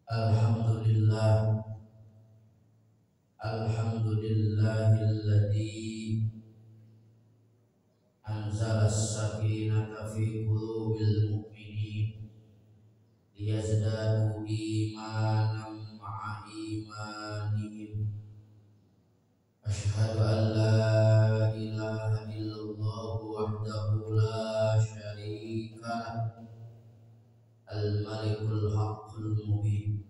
Alhamdulillah, alhamdulillahilladzi anzala as-sakinata fi qulubil mu'minin liyazdadu imanan ma'a imanihim. Asyhadu an la ilaha illallah wahdahu la syarika lah, al-malikul haqqul mubin.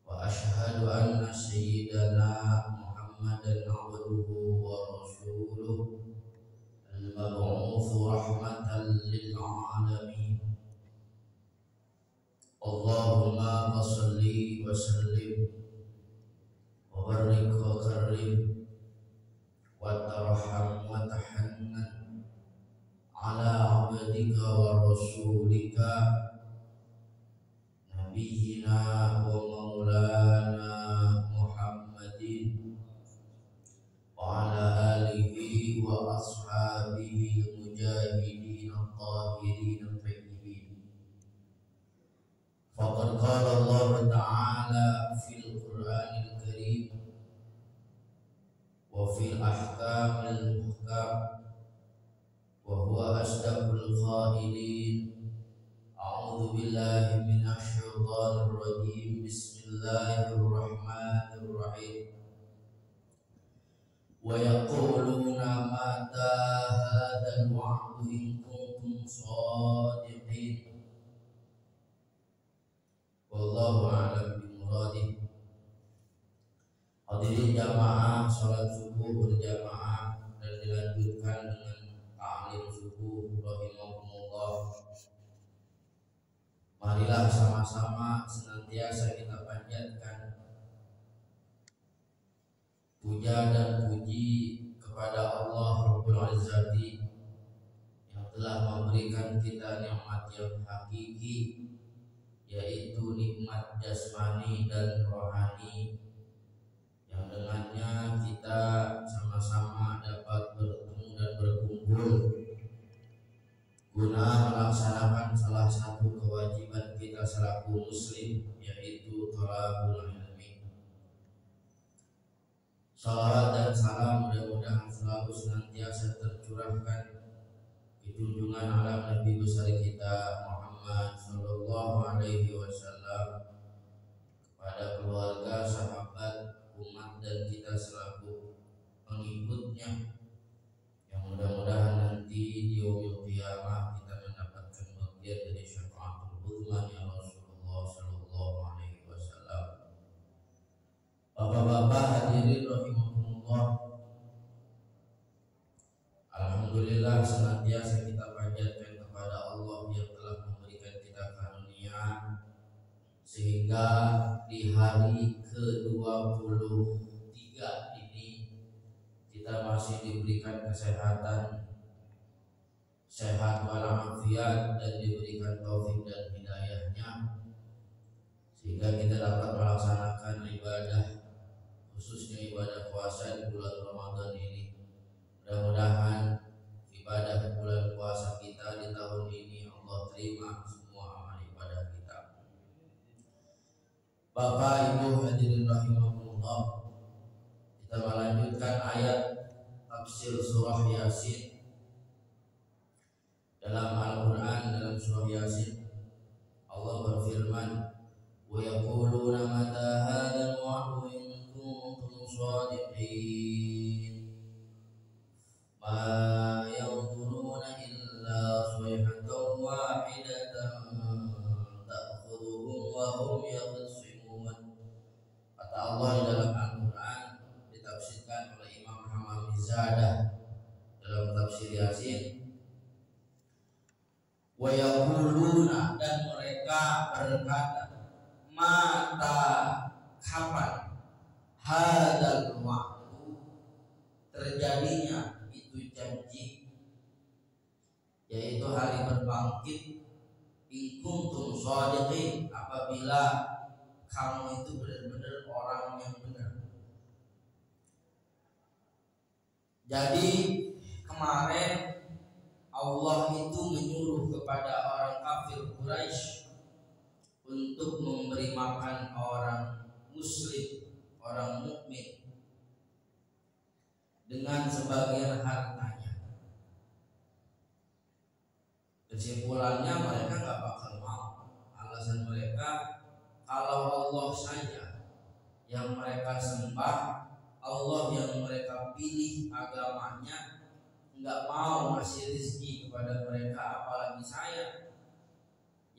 Wa asyhadu anna sayyidana Muhammadan abduhu wa rasuluh al-mab'utsu rahmatan lil alamin. Allahumma shalli wa sallim wa barik wa karim wa tarham wa tahannan ala abdika wa rasulika Nabiyyina wa maulana Muhammadin wa ala alihi wa ashabihi mujahidin at-tahirin at-tayyibin. Faqad qala Allah Ta'ala fil Qur'anil Karim wa fil ahkamil muhkam wa huwa asdaqul qailin. A'udzu billahi minasy syaithanir rajim. Bismillahirrahmanirrahim. Wa yaquluna mata hadzal wa'du in kuntum shadiqin. Wallahu a'lam bimuradih. Hadirin jamaah salat subuh berjamaah dan dilanjutkan dengan ta'lim subuh rahimakumullah. Marilah sama-sama senantiasa kita panjatkan puja dan puji kepada Allah Rabbul Izzati yang telah memberikan kita nikmat yang hakiki, yaitu nikmat jasmani dan rohani, yang dengannya kita sama-sama dapat bertemu dan berkumpul guna melaksanakan salah satu kewajiban kita selaku muslim, yaitu thalabul ilmi. Salawat dan salam mudah-mudahan selalu senantiasa tercurahkan di junjungan alam Nabi besar kita Muhammad sallallahu alaihi wasallam, kepada keluarga, sahabat, umat dan kita selaku pengikutnya, yang mudah-mudahan nanti di yaumil qiyamah kita mendapatkan bagian dari syafaatul uzma ya Rasulullah sallallahu alaihi wasallam. Bapak-bapak hadirin rahimakumullah, alhamdulillah senantiasa kita panjatkan kepada Allah yang telah memberikan kita karunia sehingga di hari ke-23 ini kita masih diberikan kesehatan, sehat walafiat, dan diberikan taufik dan hidayahnya sehingga kita dapat melaksanakan ibadah, khususnya ibadah puasa di bulan Ramadan ini. Mudah-mudahan ibadah bulan puasa kita di tahun ini Allah terima semua amal ibadah kita. Bapak Ibu hadirin rahimahumullah, kita melanjutkan ayat tafsir surah Yasin dalam Al-Quran. Dalam surah Yasin Allah berfirman, wa yaquluna mata hadzal wa'du in kuntum shadiqin ma yanzuruna illa sayhatan wahidatan ta'khudhuhum wa hum yakhsimun. Kata Allah di dalam Al-Quran, ditafsirkan oleh Imam Hamam Zadah dalam tafsir Yasin, wa yaquluna, dan mereka berkata, mata, kapan, hadzal wa'du, terjadinya itu janji, yaitu hari berbangkit, in kuntum shadiqin, apabila kamu itu benar-benar orang yang benar. Jadi kemarin Allah itu menyuruh kepada orang kafir Quraisy untuk memberi makan orang muslim, orang mukmin dengan sebagian hartanya. Kesimpulannya mereka nggak bakal mau. Alasan mereka, kalau Allah saja yang mereka sembah, Allah yang mereka pilih agamanya, nggak mau ngasih rezeki kepada mereka, apalagi saya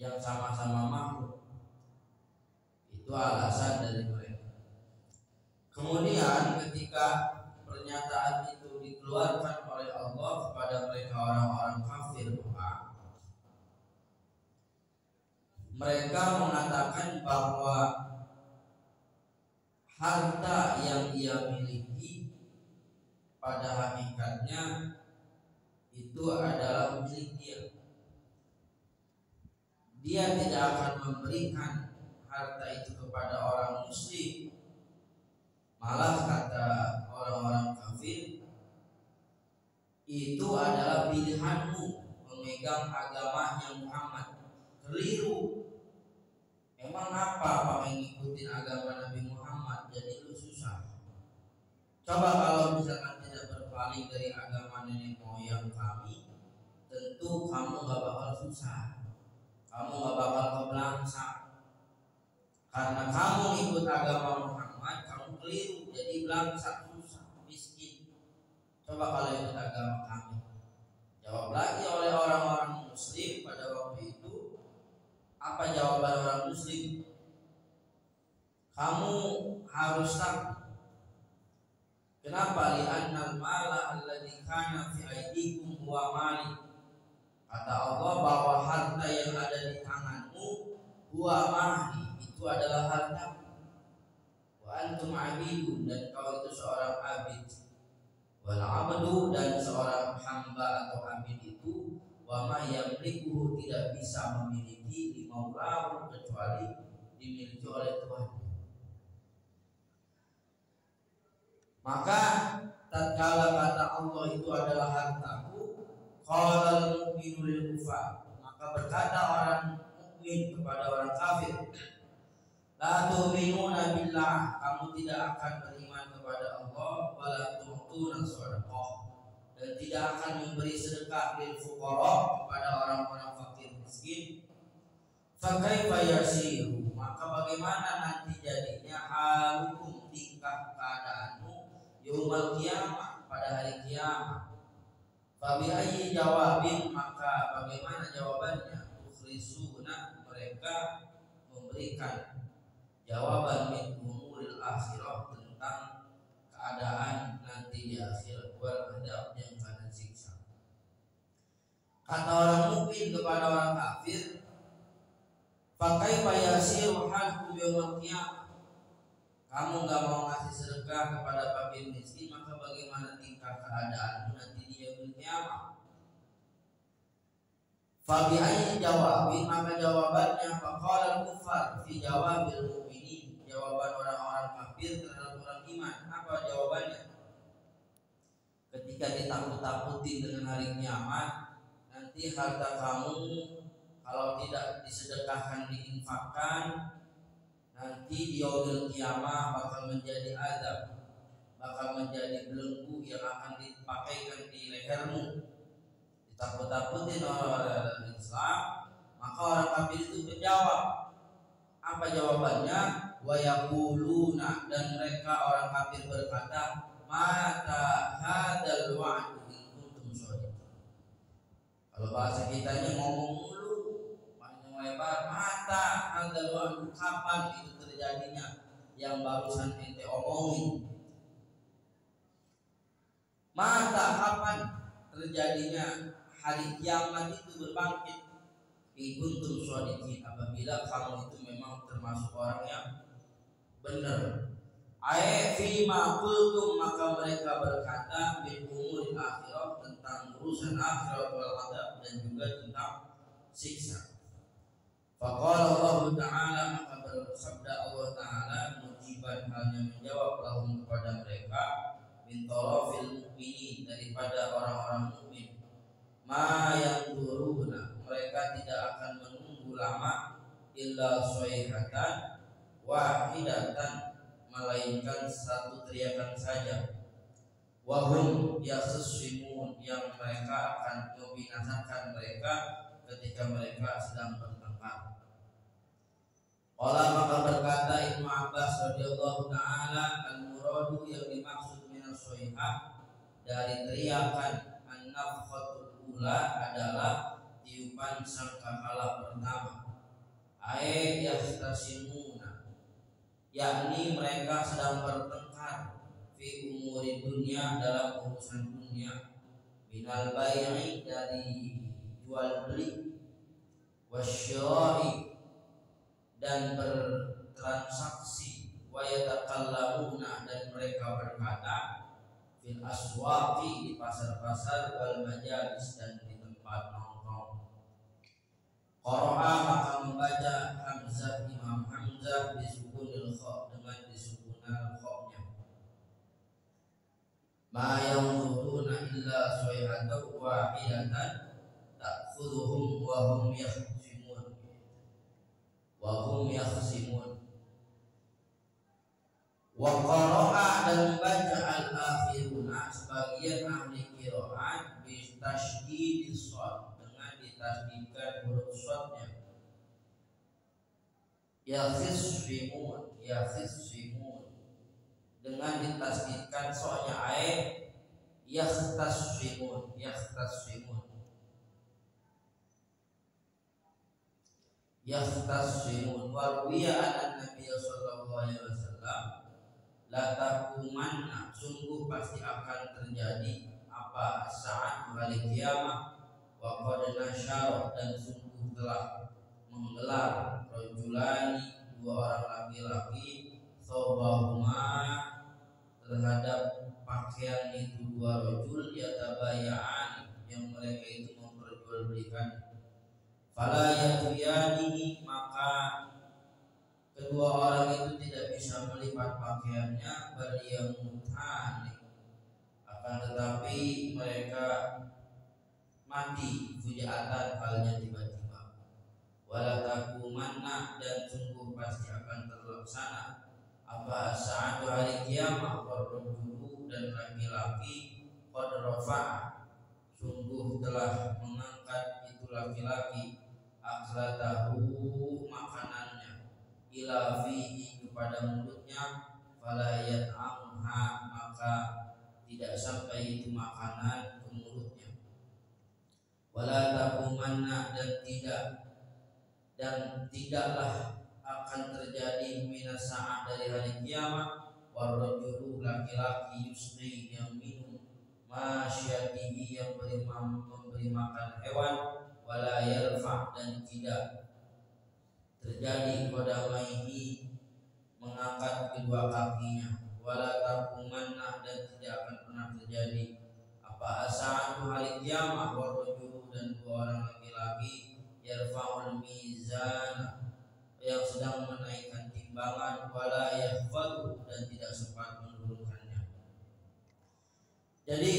yang sama-sama makhluk. Itu alasan dari mereka. Kemudian ketika pernyataan itu dikeluarkan oleh Allah kepada mereka orang-orang kafir, mereka mengatakan bahwa harta yang ia miliki pada hakikatnya itu adalah milik dia. Dia tidak akan memberikan harta itu kepada orang muslim. Malah kata orang-orang kafir, itu adalah pilihanmu memegang agamanya Muhammad. Keliru. Emang apa ngikutin agama Nabi Muhammad jadi lu susah? Coba kalau misalkan tidak berpaling dari agama nenek moyang kami, tentu kamu gak bakal susah, kamu gak bakal kebelangsa. Karena kamu ikut agama Muhammad, kamu keliru, jadi belangsa, susah, miskin. Coba kalau ikut agama kami. Jawab lagi oleh orang-orang muslim pada waktu itu. Apa jawaban orang muslim? Kamu harus takut. Kenapa? Li'annal mala alladzi kana fi aydikum huwa mali. Kata Allah bahwa harta yang ada di tanganmu huwa mali, itu adalah harta. Wa antum abidun, dan kau itu seorang abid. Wal abdu, dan seorang hamba atau abid itu wa ma yamlikuhu, tidak bisa memiliki limaulahu, kecuali dimiliki oleh Tuhan. Maka tatkala kata Allah itu adalah hartaku, qalal mu'minu lil kufar, maka berkata orang mukmin kepada orang kafir, la tu'minuna billah, kamu tidak akan beriman kepada Allah, wala tu'tuna shadaqah, dan tidak akan memberi sedekah lil fuqara, kepada orang-orang fakir miskin. Fa kaifa yasiru, maka bagaimana nanti jadinya halukum, tingkah keadaanmu, yaumul qiyamah, pada hari kiamat. Fa bi ayyi jawabin, maka bagaimana jawabannya, tukhrisuna, mereka memberikan jawaban min umuril akhirah, tentang keadaan nanti di akhirat, wal adab, yang akan siksa. Kata orang mukmin kepada orang kafir, pakai payasir halkum yaumul qiyamah, kamu gak mau ngasih sedekah kepada fakir miskin, maka bagaimana tingkah keadaanmu nanti di yaumul qiyamah? Fa bi ayyi jawabin, maka jawabannya faqala kufar fi jawabil mu'minin, jawaban orang-orang kafir terhadap orang iman. Apa jawabannya? Ketika ditakut-takutin dengan hari kiamat, nanti harta kamu kalau tidak disedekahkan, diinfakkan, nanti di yaumul qiyamah bakal menjadi azab, bakal menjadi belenggu yang akan dipakaikan di lehermu. Ditakut-takutin oleh Islam, maka orang kafir itu menjawab. Apa jawabannya? Wa yaquluna, dan mereka orang kafir berkata, mata hadzal wa'du in kuntum shadiqin. Kalau bahasa kitanya ngomong mulu, panjang lebar, mata hadzal wa'du, kapan itu terjadinya yang barusan ente omongin? Mata, kapan terjadinya hari kiamat itu berbangkit? In kuntum shadiqin, apabila kamu itu memang termasuk orang yang benar. Ai fi ma qultum, maka mereka berkata bil umuril akhirah, tentang urusan akhirat wal adab, dan juga tentang siksa. Faqala Allah Ta'ala, maka bersabda Allah Ta'ala, mujiban, halnya menjawab, lahum, kepada mereka, min tarafil mukminin, daripada orang-orang mukmin, ma yang duruna, mereka tidak akan menunggu lama, illa sayhatan wahidatan, melainkan satu teriakan saja. Wahum yakhsimun, yang mereka akan membinasakan mereka ketika mereka sedang bertengkar. Qala, maka berkata Ibnu Abbas radhiyallahu taala, al-muradu, yang dimaksud minas sayhah dari teriakan an-nafkhatul ula adalah tiupan sangkakala pertama. Ai yastasimuna, yakni mereka sedang bertengkar fi umuri dunia, dalam urusan dunia, minal bai'i, dari jual beli, wasyara'i, dan bertransaksi, wa yatakallamuna, dan mereka berkata, fil aswaqi, di pasar-pasar, wal majalis, dan di tempat nongkrong. Qara'a, maka membaca Hamzah, Imam Hamzah, disukunil kha, dengan disukunal kha-nya. Ma yanzuruna illa sayhatan wahidatan ta'khudhuhum wa hum yakhsimun. Wa qara'a, dan membaca al-akhiruna, sebagian ahli qiraat, bi tasydidis shad, dengan ditasydidkan huruf shadnya. Yakhsimun, dengan ditasydidkan shadnya, yakhsimun. Warwiya an-nabiy sallallahu alaihi wasallam, la taqumanna, sungguh pasti akan terjadi apa saat hari kiamat, wa qad nasyara, dan sungguh telah menggelar, rajulani, dua orang laki-laki, thawbahuma, terhadap pakaian itu dua rajul, yatabayaan, yang mereka itu memperjualbelikan. Fala yatuyani, maka kedua orang itu tidak bisa melipat pakaiannya, baliyamutani, akan tetapi mereka mati fujaatan, halnya tiba-tiba. Wala taqumanna, dan sungguh pasti akan terlaksana apa saat hari kiamat, warrajulu, dan laki-laki, qad rafa'a, sungguh telah mengangkat itu laki-laki, akhlatahu, makanannya, ila fihi, kepada mulutnya, fala yat'amha, maka tidak sampai itu makanan ke mulutnya. Wala taqumanna, dan tidaklah akan terjadi minas sa'ah, dari hari kiamat, warrajulu, laki-laki, yusqi, yang minum, masyatihi, yang memberi makan hewan, wala yarfa', dan tidak terjadi qadamaihi, mengangkat kedua kakinya, wala taqumanna, dan tidak akan pernah terjadi apa asa'atu, hari kiamat, warrajulu, dan dua orang laki-laki, yarfa'ul mizan, yang sedang menaikkan timbangan, wala yahfadu, dan tidak sempat menurunkannya. Jadi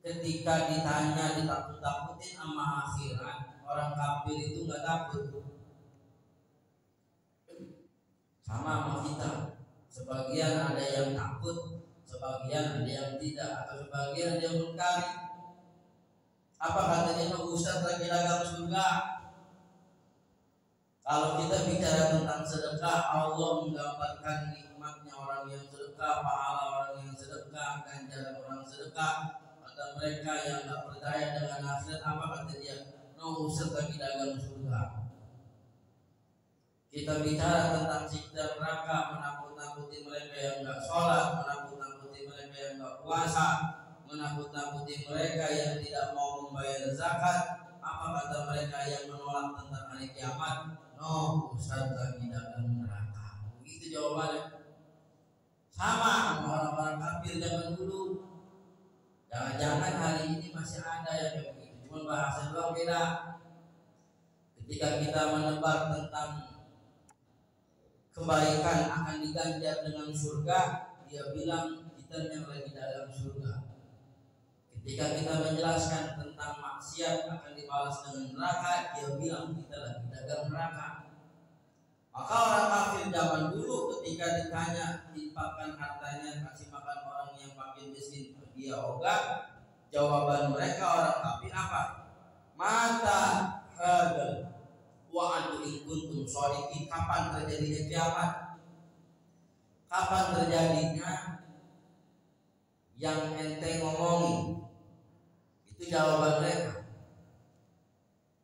ketika ditanya, ditakut-takutin sama akhirat, orang kafir itu nggak takut. Sama kita, sebagian ada yang takut, sebagian ada yang tidak, atau sebagian ada yang mengkari. Apa katanya, Ustaz lagi dagang surga? Kalau kita bicara tentang sedekah, Allah menggambarkan nikmatnya orang yang sedekah, pahala orang yang sedekah, ganjaran orang sedekah. Kata mereka yang tak percaya dengan akhirat, apa kata dia? Ustaz lagi dagang surga. Kita bicara tentang siksa neraka, menakut-nakuti mereka yang enggak sholat, menakut-nakuti mereka yang enggak puasa, menakut-nakuti mereka yang tidak mau membayar zakat. Apa kata mereka yang menolak tentang hari kiamat? Ustaz lagi dagang neraka. Begitu jawabannya. Sama orang-orang kafir zaman dulu. Jangan-jangan hari ini masih ada yang kayak begitu, cuma bahasa doang beda. Ketika kita menebar tentang kebaikan akan diganjar dengan surga, dia bilang kita yang lagi dalam surga. Ketika kita menjelaskan tentang maksiat akan dibalas dengan neraka, dia bilang kita lagi dagang neraka. Maka orang kafir zaman dulu ketika ditanya infakkan hartanya kasih makan orang yang fakir miskin, dia ogah. Jawaban mereka orang kafir apa? Mata hadal wa'adu in kuntum shodiqin. Kapan terjadinya kiamat? Kapan terjadinya yang ente ngomongin? Itu jawaban mereka.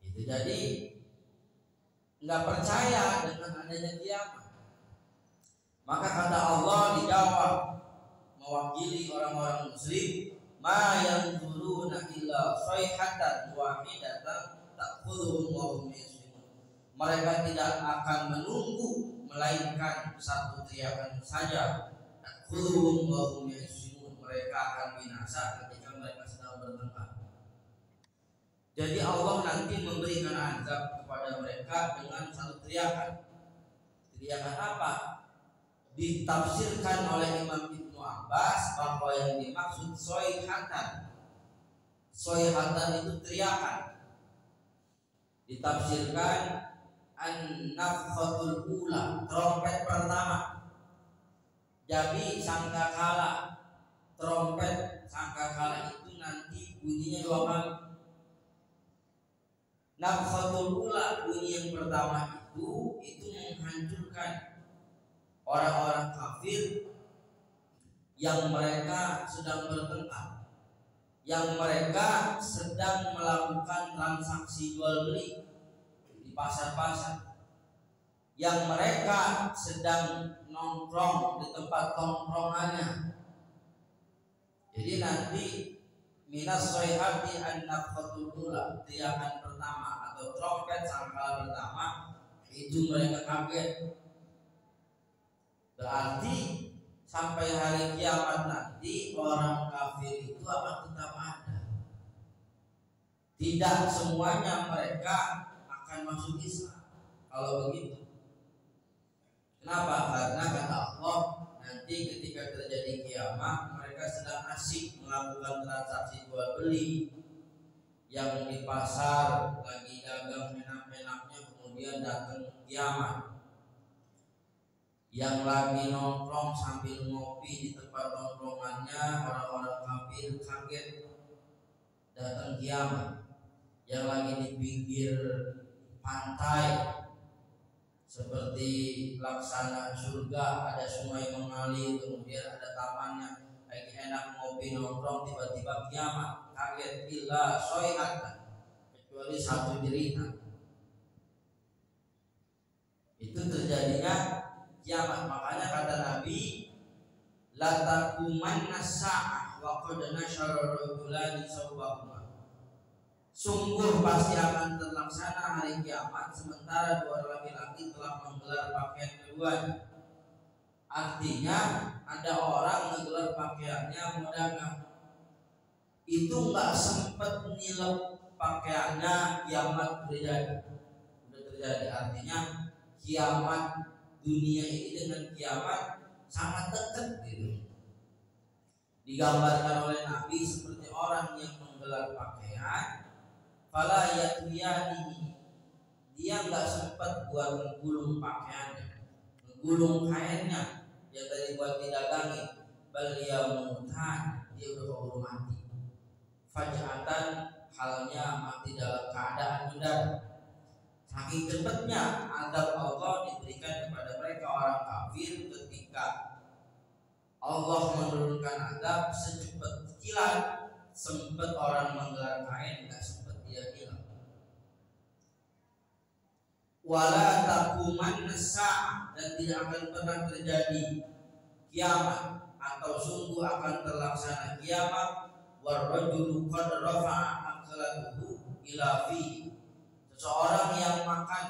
Itu jadi nggak percaya dengan adanya kiamat. Maka kata Allah dijawab mewakili orang-orang muslim, ma yanzuruna illa sayhatan wahidatan ta'khudhuhum wa hum yasmun. Mereka tidak akan menunggu melainkan satu teriakan saja, ta'khudhuhum wa hum yasmun. Mereka akan binasa ketika mereka sedang bertengkar. Jadi Allah nanti memberikan azab kepada mereka dengan satu teriakan. Teriakan apa? Ditafsirkan oleh Imam Ibnu Abbas bahwa yang dimaksud soihatan. Soihatan itu teriakan. Ditafsirkan an-nafkhatul ula, trompet pertama. Jadi sangkakala, trompet sangkakala itu nanti bunyinya 2 kali. Nafkhatul ula, bunyi yang pertama itu menghancurkan orang-orang kafir yang mereka sedang bertengkar, yang mereka sedang melakukan transaksi jual beli di pasar-pasar, yang mereka sedang nongkrong di tempat nongkrongannya. Jadi nanti minas soihati an-nafkhatul ula, teriakan pertama atau trompet sangkala pertama itu mereka kaget. Berarti sampai hari kiamat nanti orang kafir itu akan tetap ada. Tidak semuanya mereka akan masuk Islam kalau begitu. Kenapa? Karena kata Allah nanti ketika terjadi kiamat mereka sedang asyik melakukan transaksi jual beli. Yang di pasar lagi dagang enak-enaknya, kemudian datang kiamat. Yang lagi nongkrong sambil ngopi di tempat nongkrongannya, orang-orang kafir kaget, datang kiamat. Yang lagi di pinggir pantai seperti laksana surga, ada sungai mengalir, kemudian ada tamannya, lagi enak ngopi nongkrong, tiba-tiba kiamat, kaget, illa soihatan, kecuali satu cerita. Itu terjadinya kiamat. Makanya kata Nabi, la taqumanna sa'ah wa qad nasyara rajulani sawbahuma. Sungguh pasti akan terlaksana hari kiamat sementara 2 laki-laki telah menggelar pakaian keduanya. Artinya ada orang menggelar pakaiannya mau dagang, itu nggak sempat nilai pakaiannya, kiamat terjadi. Sudah terjadi. Artinya kiamat dunia ini dengan kiamat sangat dekat gitu. Digambarkan oleh Nabi seperti orang yang menggelar pakaian, fala yatwiyani, dia nggak sempat buat menggulung pakaiannya, menggulung kainnya yang tadi buat didagangi, bal yamutan, dia udah keburu mati. Fajatan, halnya mati dalam keadaan mendadak. Saking cepatnya azab Allah diberikan kepada mereka orang kafir ketika Allah menurunkan azab secepat kilat. Sempat orang menggelar kain, nggak sempat dia hilang. Wala taquman sa'ah, dan tidak akan pernah terjadi kiamat atau sungguh akan terlaksana kiamat. Warrajulu qad rafa'a aqlatuhu ila fi, seseorang yang makan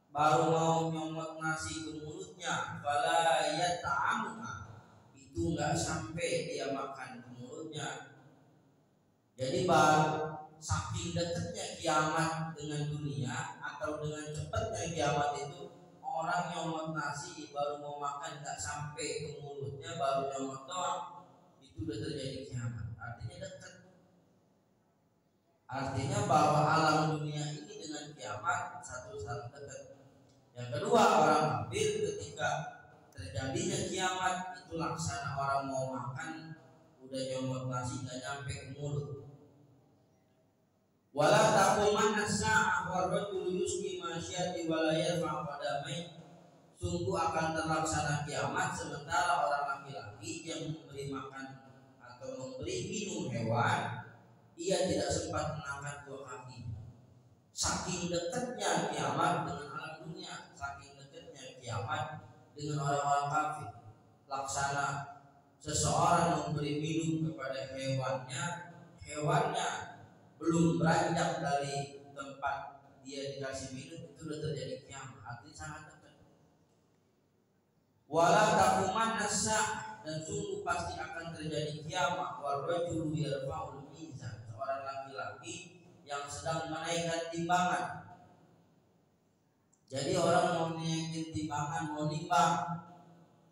baru mau nyomot nasi ke mulutnya, fala yata'amuha, itu nggak sampai dia makan ke mulutnya. Jadi baru saking dekatnya kiamat dengan dunia atau dengan cepatnya kiamat itu, orang nyomot nasi baru mau makan nggak sampai ke mulutnya, baru nyomot doang, itu udah terjadi kiamat. Artinya dekat. Artinya bahwa alam dunia ini dengan kiamat satu saat dekat. Yang kedua, orang kafir ketika terjadinya kiamat itu laksana orang mau makan udah nyomot nasi gak nyampe ke mulut. Wala taquman as-sa'ah wa rajul yusqi masyati wa la yarfa' qadamai. Sungguh akan terlaksana kiamat sementara orang laki-laki yang memberi makan atau memberi minum hewan, ia tidak sempat mengangkat dua kaki. Saking dekatnya kiamat dengan alam dunia, saking dekatnya kiamat dengan orang-orang kafir. Laksana seseorang memberi minum kepada hewannya belum beranjak dari tempat dia dikasih minum, itu sudah terjadi kiamat. Artinya sangat dekat. Wala taquman as-sa'ah, dan sungguh pasti akan terjadi kiamat. Wa rajulu yarfa'ul mizan, seorang laki-laki yang sedang menaikkan timbangan. Jadi orang mau naikin timbangan, mau nimbang,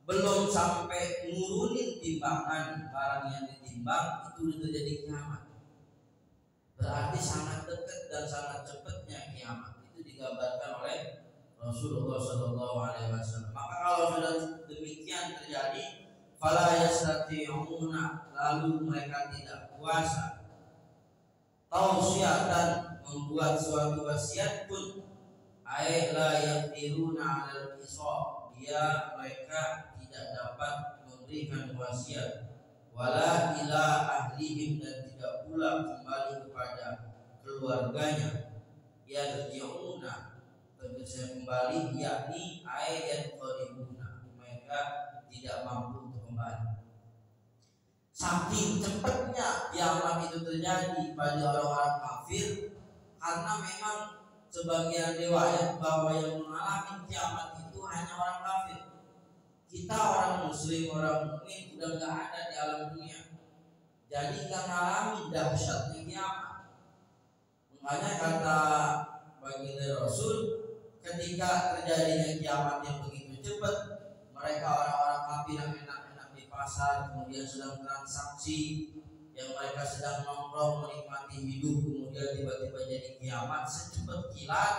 belum sampai nurunin timbangan barang yang ditimbang, itu sudah terjadi kiamat. Berarti sangat dekat dan sangat cepatnya kiamat. Itu digambarkan oleh Rasulullah SAW. Maka kalau sudah demikian terjadi, fala yastati'una, lalu mereka tidak kuasa tausiatan, membuat suatu wasiat pun, ay la yaqdiruna 'alal qisas, mereka tidak dapat memberikan wasiat, wala ila ahlihim, dan tidak pula kembali kepada keluarganya, yarji'una, tergeser kembali, yakni ayat qaribuna, mereka tidak mampu untuk kembali. Saking cepatnya kiamat itu terjadi pada orang-orang kafir, karena memang sebagian riwayat bahwa yang mengalami kiamat itu hanya orang kafir. Kita orang muslim, orang mukmin udah nggak ada di alam dunia, jadi nggak mengalami dahsyatnya kiamat. Makanya kata baginda Rasul, ketika terjadinya kiamat yang begitu cepat, mereka orang-orang kafir yang enak-enak di pasar, kemudian sedang transaksi, yang mereka sedang nongkrong menikmati hidup, kemudian tiba-tiba jadi kiamat secepat kilat.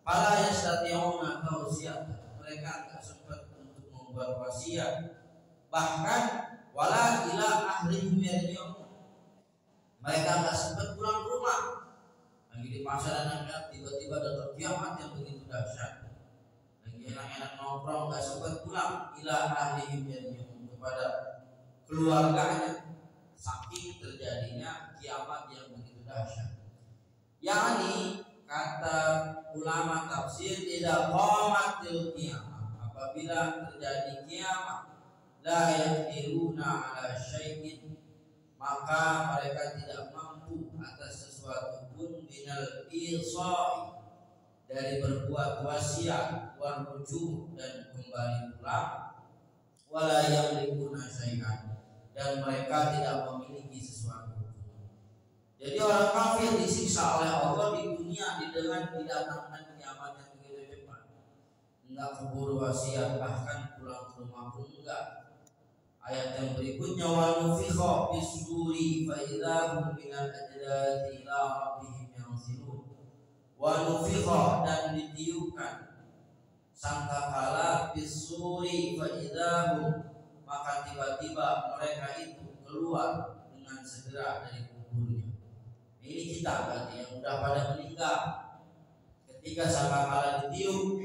Fala yastati'una tausiatan, mereka enggak sempat untuk membuat wasiat, bahkan wala ila ahlihim yarji'un, mereka enggak sempat pulang ke rumah. Lagi di pasar enak-enak, tiba-tiba datang kiamat yang begitu dahsyat. Lagi enak-enak nongkrong, enggak sempat pulang ila ahlihim yarji'un, kepada keluarganya. Saking terjadinya kiamat yang begitu dahsyat. Yani kata ulama tafsir, tidak qamatil kiamat, apabila terjadi kiamat, la yaqdiruna ala syai'in, maka mereka tidak mampu atas sesuatu pun, minal isai, dari berbuat wasiat, wal rujuk, dan kembali pulang, wala yamlikuna syai'an, dan mereka tidak memiliki sesuatu. Jadi orang kafir disiksa oleh Allah di dunia dengan didatangkan kiamat yang begitu cepat. Enggak keburu wasiat, bahkan pulang ke rumah pun enggak. Ayat yang berikutnya, wa nufikha bis-suri fa idza hum minal ajdati ila rabbihim yansilun. Wa nufikha, dan ditiupkan sangkakala bis-suri fa idza hum, maka tiba-tiba mereka itu keluar dengan segera dari kuburnya. Ini kita berarti yang udah pada meninggal. Ketika sangkakala ditiup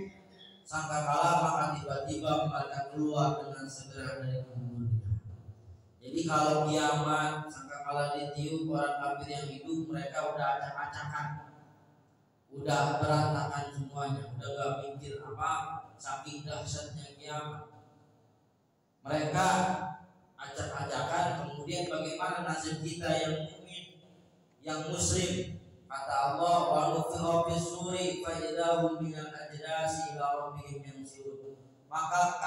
sangkakala, maka tiba-tiba mereka keluar dengan segera dari kuburnya. Jadi kalau kiamat sangkakala ditiup, orang kafir yang hidup mereka udah acak-acakan, udah berantakan semuanya, udah gak mikir apa, saking dahsyatnya kiamat. Mereka acak-acakan. Kemudian bagaimana nasib kita yang mukmin, yang muslim? Kata Allah, wa nufikha bis-suri fa idza hum minal ajdasi ila rabbihim yansilun. Maka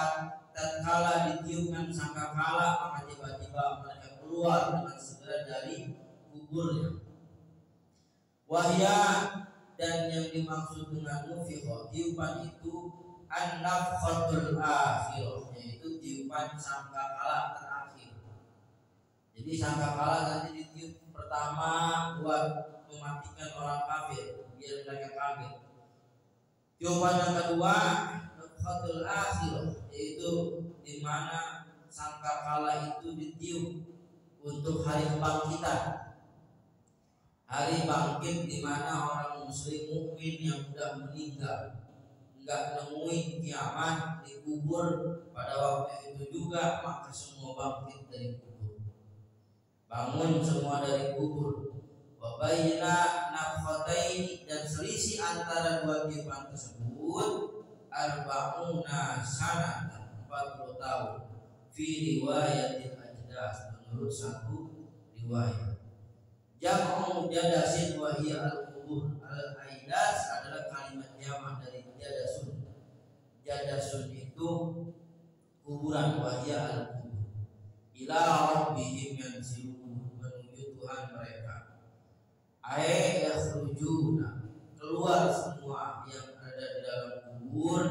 tatkala ditiupkan sangkakala, maka tiba-tiba mereka keluar dengan segera dari kuburnya. Wahya, dan yang dimaksud dengan nufikha, tiupan itu an-nafkhatul akhirah, yaitu tiupan sangkakala terakhir. Jadi sangkakala nanti ditiup pertama buat mematikan orang kafir, biar mereka kafir. Tiupan yang kedua nafkhatul akhirah, yaitu di mana sangkakala itu ditiup untuk hari kebangkitan. Hari bangkit di mana orang muslim mukmin yang sudah meninggal enggak nemuin kiamat dikubur pada waktu itu juga, maka semua bangkit dari kubur, bangun semua dari kubur. Wa baina nafkhatain, dan selisih antara dua tiupan tersebut arba'una sanatan, 40 tahun. Fi riwayatil ajdas, menurut satu riwayat. Jam'u jadasin wa hiya al-qubur. Al-aidas adalah kalimat jamak dari jadasun. Jadasun itu kuburan, wa hiya al-qubur. Ila rabbihim yansilun, menuju Tuhan mereka. Ai yakhrujuna, keluar semua yang ada di dalam kubur,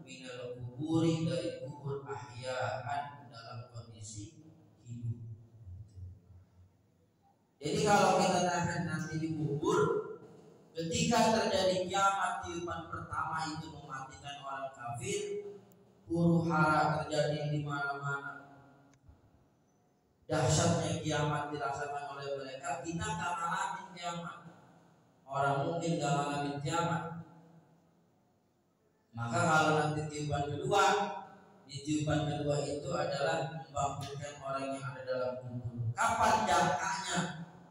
minal kuburi, dari kubur, ahya'an, dalam kondisi hidup. Jadi kalau kita nanti dikubur, ketika terjadi kiamat, tiupan pertama itu mematikan orang kafir, huru hara terjadi di mana-mana. Dahsyatnya kiamat dirasakan oleh mereka. Kita gak ngalamin kiamat, orang mungkin gak ngalamin kiamat. Maka kalau nanti tiupan kedua, di tiupan kedua itu adalah membangkitkan orang yang ada dalam kubur. Kapan jangkanya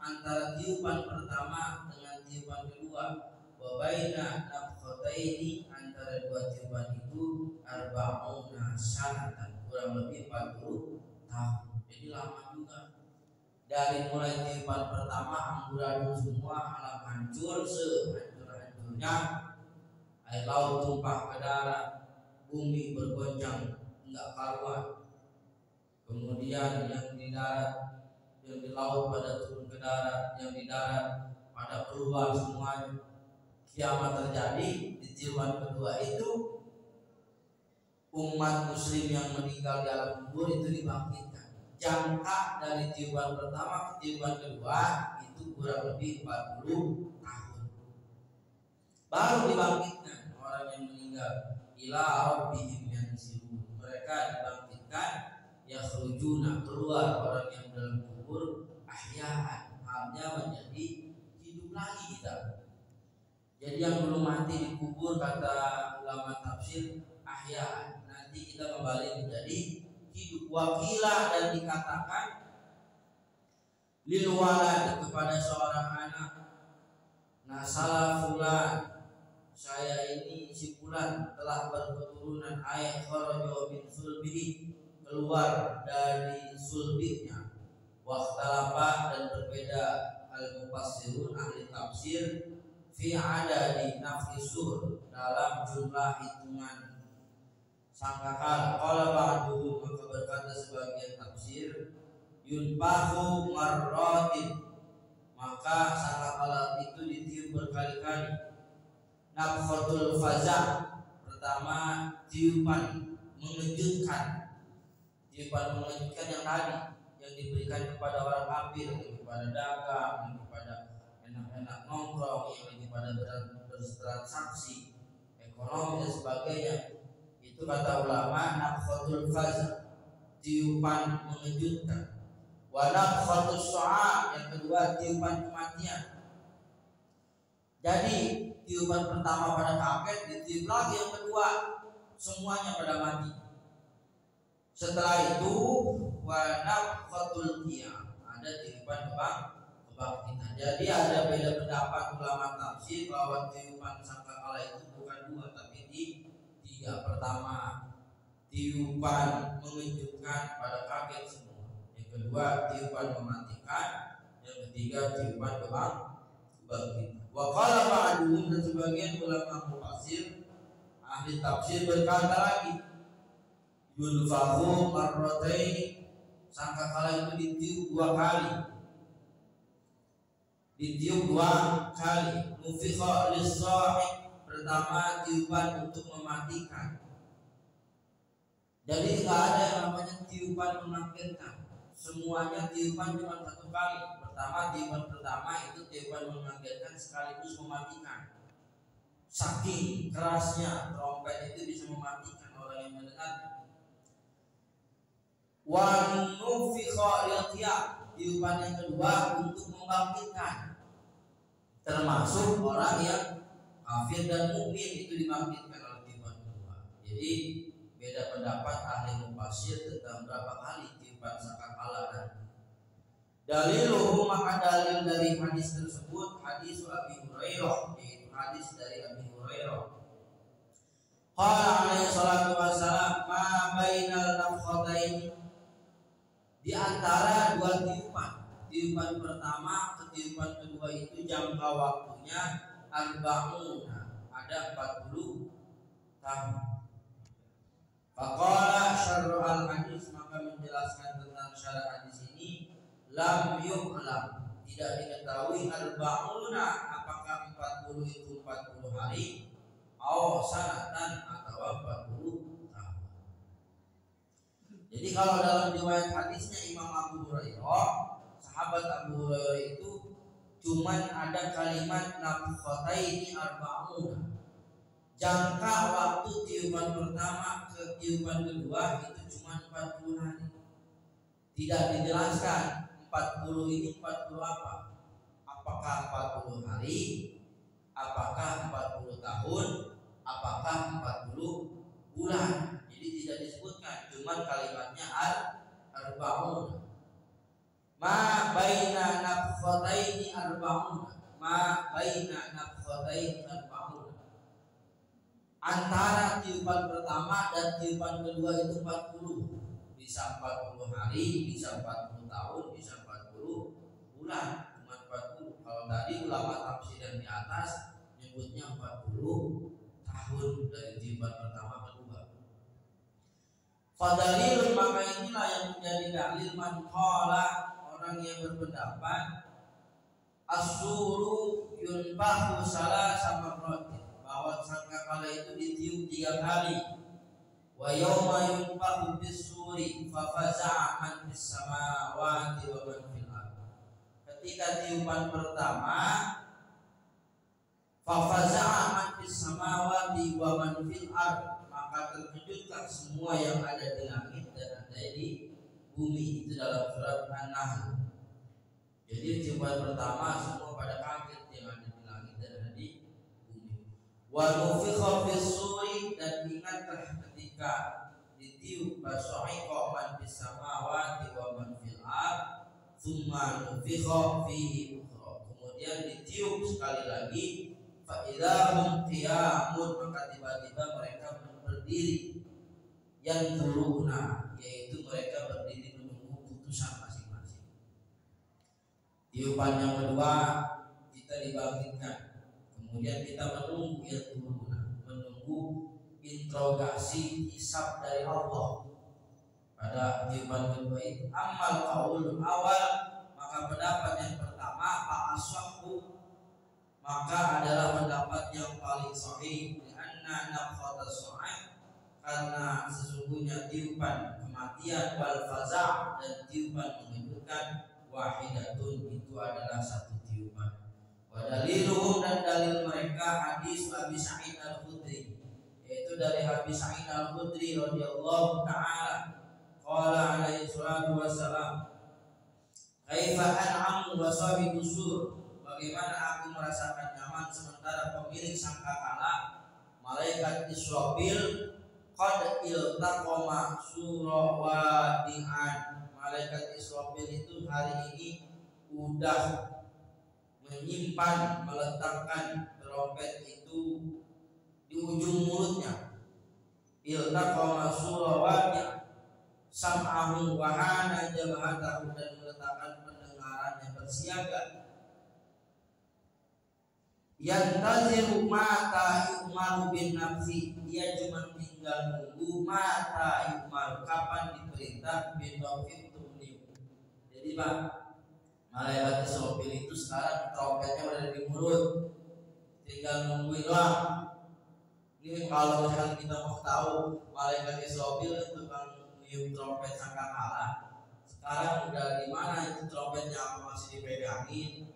antara tiupan pertama dengan tiupan kedua? Wa baina nafkhataini, antara dua tiupan itu arba'una sanatan, kurang lebih 40 tahun. Jadi lama juga. Dari mulai tiupan pertama amburadul semua, alam hancur sehancur-hancurnya, air laut tumpah ke darat, bumi bergoncang enggak karuan. Kemudian yang di darat, yang di laut pada turun ke darat, yang di darat pada keluar semuanya. Kiamat terjadi. Di tiupan kedua itu umat muslim yang meninggal di alam kubur itu dibangkitkan. Jangka dari tiupan pertama ke tiupan kedua itu kurang lebih 40 tahun. Baru dibangkitkan orang yang meninggal. Ila rabbihim yansilun, mereka dibangkitkan, yakhrujuna, keluar orang yang dalam kubur, ahya'an, halnya menjadi hidup lagi kita. Jadi yang belum mati dikubur, kata ulama tafsir, ahya'an, nanti kita kembali menjadi hidup. Wakila, dan dikatakan lil walad, kepada seorang anak, nasala fulan, saya ini si fulan telah berketurunan, ayat kharaja min sulbihi, keluar dari sulbinya. Waqtalafa, dan berbeda al-mufassirun, ahli tafsir, fi adadi nafisur, dalam jumlah hitungan sangkakala. Qala ba'duhum, maka berkata sebagian tafsir, yunfahu marratin, maka sangkakala itu ditiup berkali-kali. Nafkhatul faza', pertama tiupan mengejutkan. Tiupan mengejutkan yang tadi, yang diberikan kepada orang kafir, yang kepada dagang, yang kepada enak-enak nongkrong, yang kepada bertransaksi ekonomi dan sebagainya. Itu kata ulama nafkhatul faza', tiupan mengejutkan. Wa nafkhatus su'a, yang kedua tiupan kematian. Jadi tiupan pertama pada kafir, ditiup lagi yang kedua, semuanya pada mati. Setelah itu wa nafkhatul qiyam, ada tiupan kebangkitan. Jadi ada beda pendapat ulama tafsir bahwa tiupan sangkakala itu bukan dua tapi tiga. Pertama tiupan mengejutkan pada kafir semua, yang kedua tiupan mematikan, yang ketiga tiupan kebangkitan. Wa qala ba'duhum, dan sebagian ulama mufassir ahli tafsir berkata lagi, yulfahu marratain, sangkakala itu ditiup dua kali. Ditiup dua kali. Nufikha lis-sahih, pertama tiupan untuk mematikan. Jadi tidak ada yang namanya tiupan membangkitkan. Semuanya tiupan cuma satu kali. Pertama, tiupan pertama itu tiupan membangkitkan sekaligus mematikan. saking kerasnya trompet itu bisa mematikan orang yang mendengarnya. Wa nufikha lil-qiyam, tiupan yang kedua untuk membangkitkan, termasuk orang yang kafir dan mukmin itu dibangkitkan oleh tiupan kedua. Jadi beda pendapat ahli mufassir tentang berapa kali tiupan sangkakala nanti. Daliluhu, maka dalil dari hadis tersebut hadis Abi Hurairah, yaitu hadis dari Abi Hurairah. Qala alaihi salatu wassalam, ma bainal nafkhatain, di antara dua tiupan pertama ke tiupan kedua itu jangka waktunya arba'una, ada 40 tahun. Faqala syarhul hadis, maka menjelaskan tentang syarah hadis ini, lam yu'lam, tidak diketahui arba'una apakah 40 itu 40 hari atau sanatan atau 40 tahun. Jadi kalau dalam riwayat hadisnya Imam Abu Hurairah, sahabat Abu Hurairah itu cuman ada kalimat nafkhataini arba'una, jangka waktu tiupan pertama ke tiupan kedua itu cuma 40 hari. Tidak dijelaskan 40 ini 40 apa? Apakah 40 hari? Apakah 40 tahun? Apakah 40 bulan? Jadi tidak disebutkan, cuma kalimatnya arba'un. Ma baina nafkhataini arba'un. Ma baina nafkhataini arba'un. Antara tiupan pertama dan tiupan kedua itu 40. Bisa 40 hari, bisa 40 tahun, bisa 40 bulan, cuma 40. Kalau tadi ulama tafsir yang di atas menyebutnya 40 tahun dari tiupan pertama kedua. Fadalilun, maka inilah yang menjadi dalil man qala, orang yang berpendapat as-suru yunfahu salasa marratin, bahwa sangkakala itu ditiup 3 kali. Wa yawma yunfahu bis-suri fa faza'a man fis samawati wa man fil ardh. Ketika tiupan pertama, fa faza'a man fis samawati wa man fil ardh, maka terkejutlah semua yang ada di langit dan ada di bumi. Itu dalam surat An-Nahl. Jadi tiupan pertama semua pada kaget yang ada di langit dan ada di bumi. Wa nufikha fis-suri, dan ingatlah ketika ditiup fasa'iqa man fis samawati wa man fil ardh tsumma nufikha fihi ukhra, kemudian ditiup sekali lagi, fa idahum qiyamun, maka tiba-tiba mereka berdiri, yang turuna, yaitu mereka berdiri menunggu putusan masing-masing. Tiupan yang kedua kita dibangkitkan, kemudian kita menunggu yang turuna, menunggu interogasi hisab dari Allah pada tiupan kedua itu. Amal qaulul awal, maka pendapat yang pertama asahhu, maka adalah pendapat yang paling sahih, karena nafkhatas sa'id, karena sesungguhnya tiupan kematian wal faza' dan tiupan mengejutkan wahidatun, itu adalah satu tiupan. Wa daliluhum, dan dalil mereka hadis Abi Sa'id Al-Khudri, yaitu dari Abi Sa'id Al-Khudri radhiyallahu ta'ala, qala alaihi salatu wassalam, kaifa an'amu wa sahibu sur, bagaimana aku merasakan nyaman sementara pemilik sangkakala malaikat Israfil qad iltaqama surawadi'an, malaikat Israfil itu hari ini udah menyimpan, meletakkan trompet itu di ujung mulutnya. Iltaqama surawadi'an sam'ahu wa hana jabhatahu, dan meletakkan pendengarannya bersiaga. Yantaziru mata yu'maru bin nafsi, dia cuma tinggal nunggu mata yu'maru, kapan diperintah bin nafsi untuk meniup. Jadi Pak, malaikat Israfil itu sekarang trompetnya berada di mulut, tinggal nungguin lah. Ini kalau misalkan kita mau tahu malaikat Israfil itu kan meniup trompet sangkakala, sekarang udah di mana itu trompetnya? Apa masih dipegangin?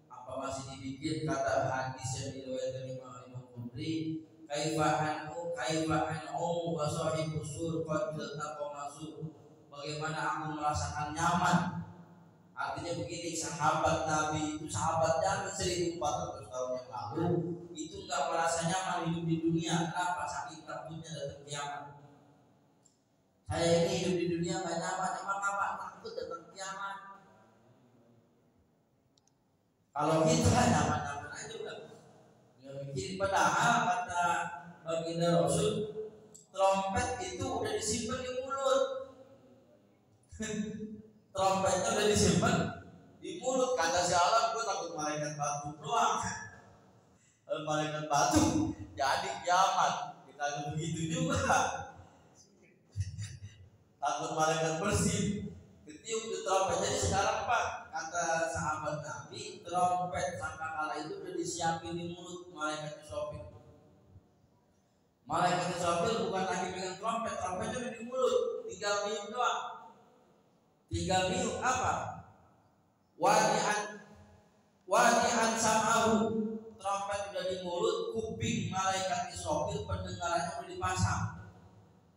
Apa masih dibikin? Kata hadis yang diriwayatkan Imam Al-Khudri kaifa an'um wa sahibus sur qad taqamasu, bagaimana aku merasakan nyaman. Artinya begini, sahabat Nabi itu sahabat Nabi 1400 tahun yang lalu itu enggak merasa nyaman hidup di dunia. Kenapa? Saking takutnya datang kiamat. Saya ini hidup di dunia enggak nyaman, emang apa? Takut datang kiamat. Kalau kita nyaman-nyaman aja udah nggak mikirin. Padahal kata baginda Rasul, trompet itu udah disimpan di mulut. Trompetnya udah disimpan di mulut. Kata si alam, gue takut malaikat batu doang. Malaikat batu jadi kiamat. Kita begitu juga. Takut malaikat bersih ketiup di trompet. Jadi sekarang Pak, kata sahabat Nabi, trompet sangkakala itu udah disiapin di mulut malaikat Israfil. Malaikat Israfil bukan lagi pegang trompet, trompetnya udah di mulut, tinggal niup doang. Tinggal niup apa? Wadi'an sam'ahu, trompet udah di mulut, kuping malaikat Israfil pendengarannya udah dipasang.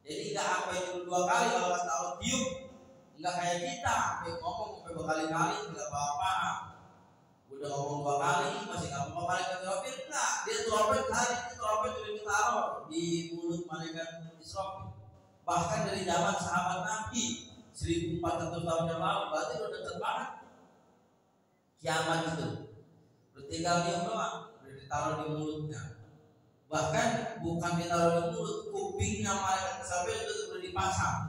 Jadi nggak apa itu 2 kali kalau kata Allah tiup, nggak kayak kita sampai ngomong sampai berkali-kali nggak apa-apa. Udah ngomong 2 kali masih nggak apa-apa. Malaikat Israfil enggak, dia trompet hari itu trompet udah ditaruh di mulut malaikat Israfil. Bahkan dari zaman sahabat Nabi 1400 tahun yang lalu, berarti udah dekat banget kiamat itu. Udah tinggal dia doang, udah ditaruh di mulutnya. Bahkan bukan ditaruh di mulut, kupingnya malaikat Israfil itu udah dipasang.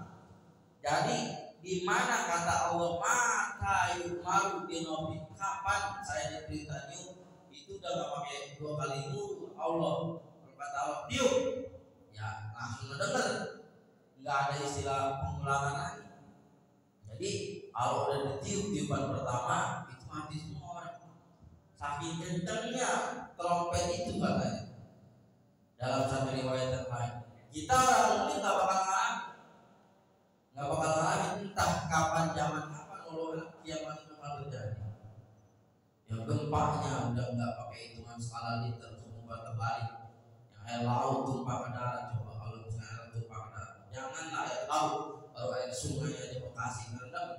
Jadi di mana kata Allah maka yumaru binobi, kapan saya diberita niup, itu udah gak pakai 2 kali niup. Allah berkata Allah niup, ya langsung mendengar, nggak ada istilah pengulangan lagi. Jadi kalau udah ditiup tiupan pertama itu mati semua orang. Saking kencangnya trompet itu katanya. Dalam satu riwayat yang lain, kita orang mukmin nggak bakal ngalamin entah kapan, zaman kapan Allah kiamat itu akan terjadi. Yang gempanya udah nggak pakai hitungan skala liter, semua terbalik. Yang air laut tumpah ke darat, coba kalau misalnya air tumpah ke darat, janganlah air laut, kalau air sungai aja Bekasi ngerendam,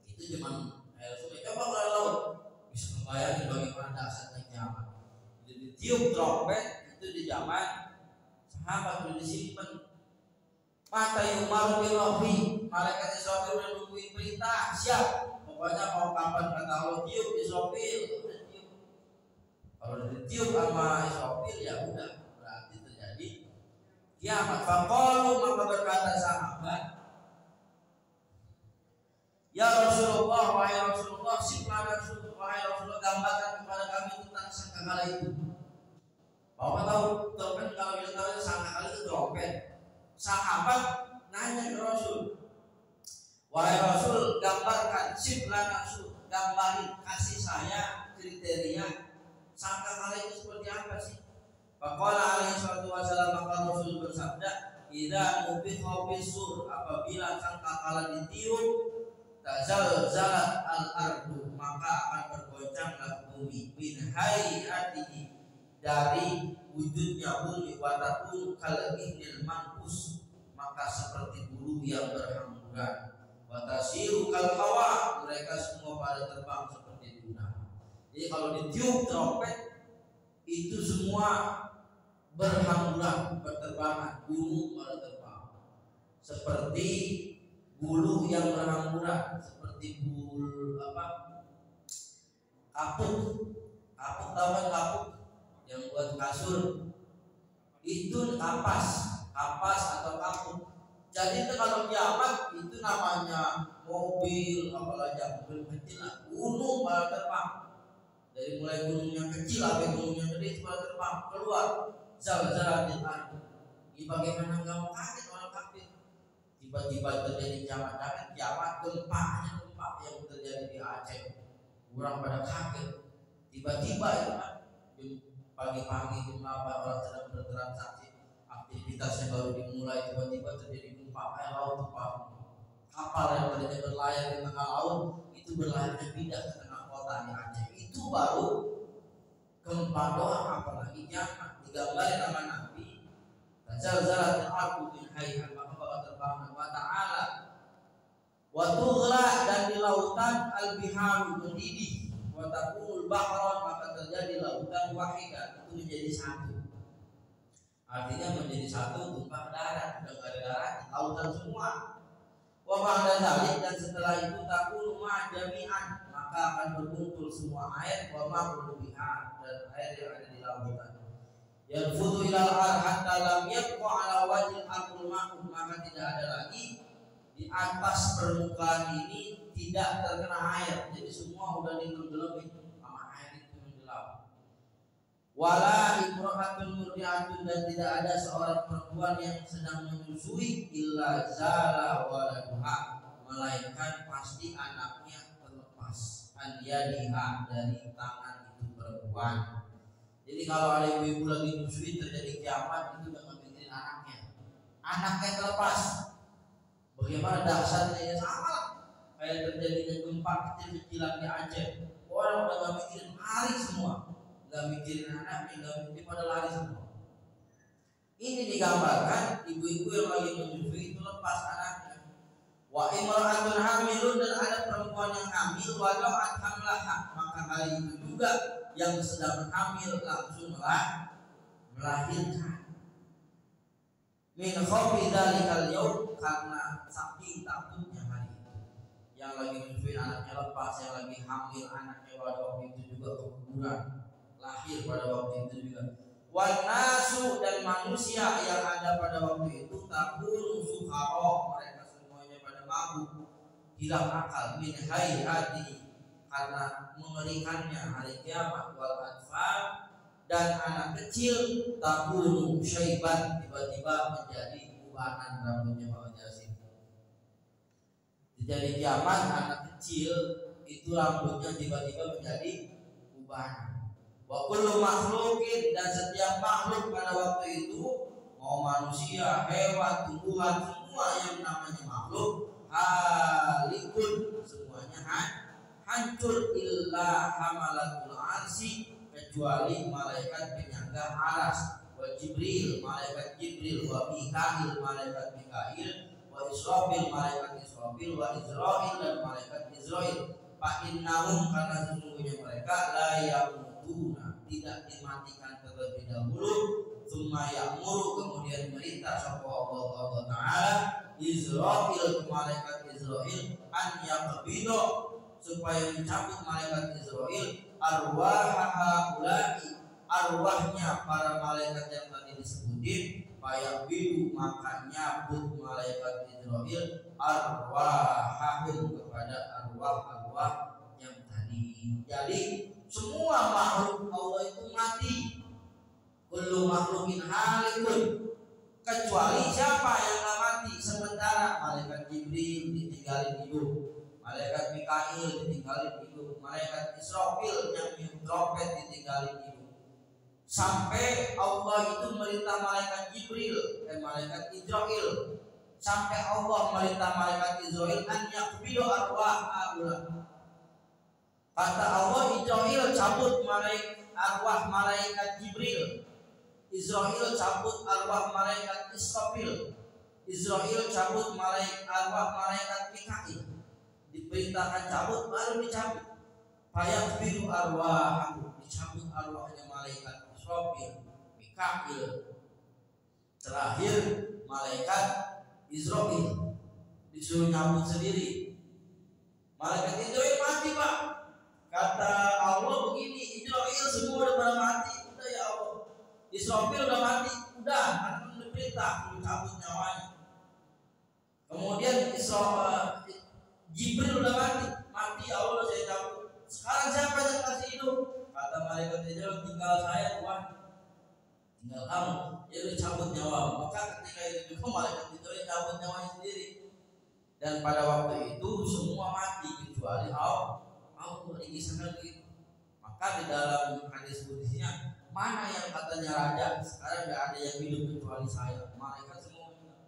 itu cuma air sungai. Coba kalau air laut, bisa membayangin bagaimana dahsyatnya kiamat. Jadi tiup trompet itu di zaman sahabat udah disimpan. Mata yumaru birofi, malaikat Israfil udah nungguin perintah, siap. Pokoknya mau kapan kata Allah tiup Israfil, udah tiup. Kalau udah ditiup sama Israfil ya udah berarti terjadi kiamat. Faqalu, maka berkata sahabat, ya Rasulullah, wahai Rasulullah, wahai Rasulullah, gambarkan kepada kami tentang sangkakala itu. Bapak tahu trompet, kalau kita tahu sangkakala itu trompet. Sahabat nanya ke Rasul, wahai Rasul, gambarkan, siplana Rasul, gambarin, kasih saya kriteria sangkakala itu seperti apa sih? Faqala alaihi wasallam, maka Rasul bersabda, idza nufikha fisur, apabila sangkakala ditiup, tazalzalat al-ardu, maka akan bergoncanglah bumi, min hayatihi, dari wujudnya bumi, watakun kal-ihnil manfus, maka seperti bulu yang berhamburan, watasiru kal-hawa, mereka semua pada terbang seperti udara. Jadi kalau ditiup trompet itu semua berhamburan, berterbangan, bulu pada terbang seperti bulu yang berhamburan, seperti bulu kapuk tahu kan, kapuk yang buat kasur itu kapas atau kapuk. Jadi itu kalau kiamat itu namanya mobil, apalagi mobil kecil lah, gunung pada terbang, dari mulai gunung yang kecil sampai gunung yang gede pada terbang keluar, zalzalah di tanah. Ini bagaimana nggak mau kaget orang kafir? Tiba-tiba terjadi kiamat, gempa yang terjadi di Aceh, orang pada kaget. Tiba-tiba itu kan pagi-pagi jam 8 orang sedang bertransaksi, aktivitasnya baru dimulai, tiba-tiba terjadi gempa, air laut tumpah, kapal yang tadinya berlayar di tengah laut itu berlayarnya pindah ke tengah kota di Aceh. Itu baru gempa doang, apalagi kiamat. digambarin nama Nabi, zalzalatil ardu min hayha, maka bakal terbang wa ta'ala, wa tughla, dan di lautan al-biharu mendidih, wa takunul bahron, maka terjadi lautan wahidah, itu menjadi satu. Artinya menjadi satu, tumpah darah, udah gak ada darah, lautan semua. Wa ba'da dzalik, dan setelah itu takunu ma jami'an, maka akan berkumpul semua air, wa ma biha, dan air yang ada di lautan. Yanfudu ilal ar hatta lam yabqa ala wajhil ardil ma'un, maka tidak ada lagi di atas permukaan ini tidak terkena air. Jadi semua udah ditenggelamkan sama air itu yang di laut. Wala imra'atun murdi'atun, dan tidak ada seorang perempuan yang sedang menyusui illa zala waladuha, melainkan pasti anaknya terlepas an yadiha, dari tangan itu perempuan. Jadi kalau ada ibu-ibu lagi menyusui terjadi kiamat, itu jangan mikirin anaknya terlepas. Bagaimana dahsyatnya, sama kayak terjadinya gempa kecil-kecilan di Aceh, orang udah gak mikirin, lari semua, gak mikirin anaknya, gak mikirin, pada lari semua. Ini digambarkan ibu-ibu yang lagi menyusui itu lepas anaknya. Wa imra'atun hamilun, dan ada perempuan yang hamil, wada'at hamlaha, maka hari itu juga yang sedang hamil langsung melahirkan. Min khawfi dzalikal yaum, karena saking takutnya hari itu. Yang lagi menyusui anaknya lepas, yang lagi hamil anaknya pada waktu itu juga keguguran, lahir pada waktu itu juga. Wan nasu, dan manusia yang ada pada waktu itu takun sukhara, mereka semuanya pada mabuk, hilang akal, min hayati, karena mengerikannya hari kiamat. Wal anfal, dan anak kecil takun syaiban, tiba-tiba menjadi ubanan rambutnya Pak Jasim. Jadi kiamat anak kecil itu rambutnya tiba-tiba menjadi ubanan. Wa kullu makhluqin, dan setiap makhluk pada waktu itu, mau manusia, hewan, tumbuhan, semua yang namanya makhluk, halikun, semuanya hancur, illa hamalatul arsi, kecuali malaikat penyangga aras, wa Jibril, malaikat Jibril, wa Mikail, malaikat Mikail, wa Israfil, malaikat Israfil, wa Israil, dan malaikat Israil. Fa innahum, karena sesungguhnya mereka la yamutuna, tidak dimatikan terlebih dahulu, tsumma ya'muru, kemudian merintah sapa Allah Ta'ala Israil, malaikat Israil, an yaqbidu, supaya mencabut malaikat Israil arwahnya para malaikat yang tadi disebutin. Fayaqbidu, maka nyabut malaikat Israil arwahahum, kepada arwah yang tadi. Jadi semua makhluk Allah itu mati. Kullu makhlukin halikun, kecuali siapa yang gak mati sementara. Malaikat Jibril ditinggalin hidup, malaikat Mikail ditinggalin hidup, malaikat Israfil yang niup trompet ditinggalin hidup, sampai Allah itu merintah malaikat Jibril dan malaikat Israil, sampai Allah merintah malaikat Israil an yaqbidu arwah. Kata Allah, Israil cabut arwah malaikat Jibril, Israil cabut arwah malaikat Israfil, Israil cabut arwah malaikat Mikail. Diperintahkan cabut, baru dicabut. Fayaqbidu arwah, dicabut arwahnya malaikat Israfil, Mikail, terakhir malaikat Israfil disuruh nyabut sendiri. Malaikat Israfil mati, Pak. Kata Allah begini, Israfil semua udah pada mati, udah ya Allah. Israfil udah mati, udah, akan diperintah mencabut nyawanya. Kemudian Jibril udah mati ya Allah, saya cabut. Sekarang siapa yang kasih hidup? Kata malaikat Israfil, tinggal saya Tuhan, tinggal kamu. Dia udah cabut nyawa. Maka ketika itu juga malaikat Israfil cabut nyawanya sendiri. Dan pada waktu itu semua mati kecuali Allah dikisahkan begitu. Maka di dalam hadis kudusnya, mana yang katanya raja, sekarang tidak ada yang hidup kecuali saya. Malaikat semua hidup.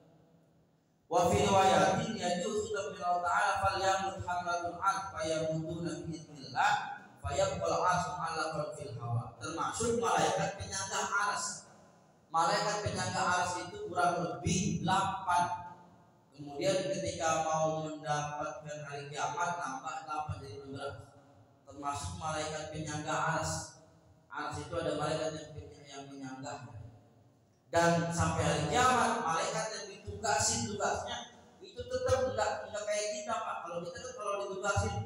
Wa fi riwayatin yajuz subhanahu wa ta'ala falyamut hamlatul ard fayamutuna bi idznillah fayabqal asm ala fil hawa. Termasuk malaikat penyangga aras. malaikat penyangga arsy itu kurang lebih 8. Kemudian ketika mau mendapatkan hari kiamat nambah 8 jadi 16. Termasuk malaikat penyangga arsy. Arsy itu ada malaikat yang menyangga. Dan sampai hari kiamat malaikat yang ditugasin tugasnya itu tetap enggak kayak kita, Pak. Kalau kita kan kalau ditugasin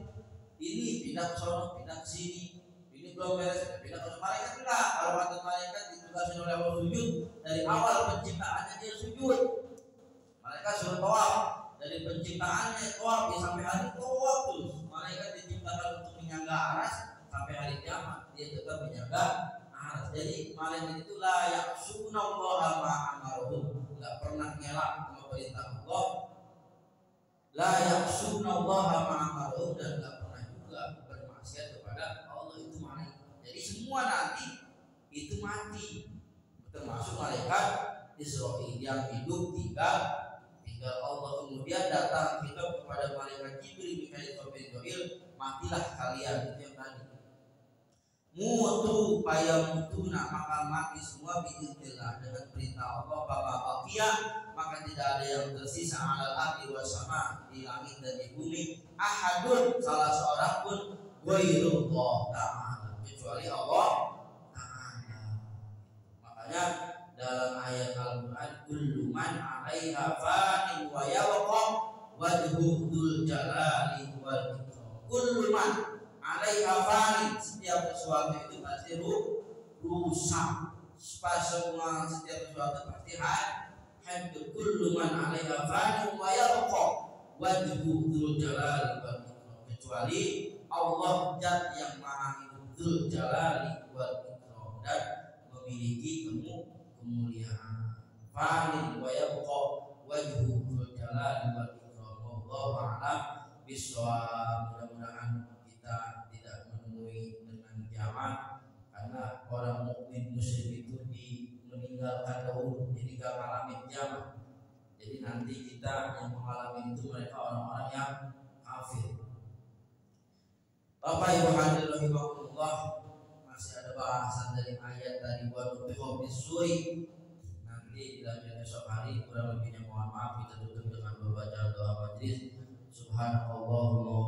ini pindah ke sono, pindah ke sini, ini belum beres, pindah ke malaikat enggak. Kalau ada malaikat ditugasin oleh Allah sujud, dari awal penciptaannya dia sujud. Malaikat suruh tawaf, dari penciptaannya tawaf dia sampai hari tawaf terus. Malaikat diciptakan untuk menyangga arsy sampai hari kiamat dia tetap menyangga arsy. Jadi malaikat itu la ya'sunallaha ma amaruhum, enggak pernah ngelak sama perintah Allah. La ya'sunallaha ma amaruhum, dan enggak pernah juga bermaksiat kepada Allah. Itu malaikat. Jadi semua nanti itu mati, termasuk malaikat Israil yang hidup tinggal Allah. Kemudian datang kita kepada malaikat Jibril, Mikail, Israil, matilah kalian. Itu yang tadi. Mutu payamutuna, maka mati semua biiznillah dengan perintah Allah. Baqiya, maka tidak ada yang tersisa alal ardi was sama, di langit dan di bumi, ahadun, salah seorang pun, ghairullah ta'ala, kecuali Allah ta'ala. Makanya dalam ayat Al-Quran, kullu man 'alaiha fanin wa yabqa wajhu dzul jalali wal ikram. Kullu man 'alaiha fanin, setiap sesuatu itu pasti rusak. Semua setiap sesuatu pasti hancur. Kullu man 'alaiha fanin wa yabqa wajhu dzul jalali wal ikram, kecuali Allah Zat yang Maha Hidup, dzul jalali wal ikram, dan memiliki kemuliaan. Fanin wa yabqa wajhu dzul jalali wal ikram. Wallahu a'lam bishawab. Mudah-mudahan kita tidak menemui dengan kiamat, karena orang mukmin muslim itu meninggalkan dahulu, jadi gak mengalami kiamat. Jadi nanti kita yang mengalami itu mereka orang-orang yang kafir. Bapak Ibu hadirin rahimakumullah, masih ada bahasan dari ayat dari wa nufiqa bis-suri. Nanti dilanjut esok hari. Kurang lebihnya mohon maaf. Kita tutup dengan membaca doa majelis. Subhanallah.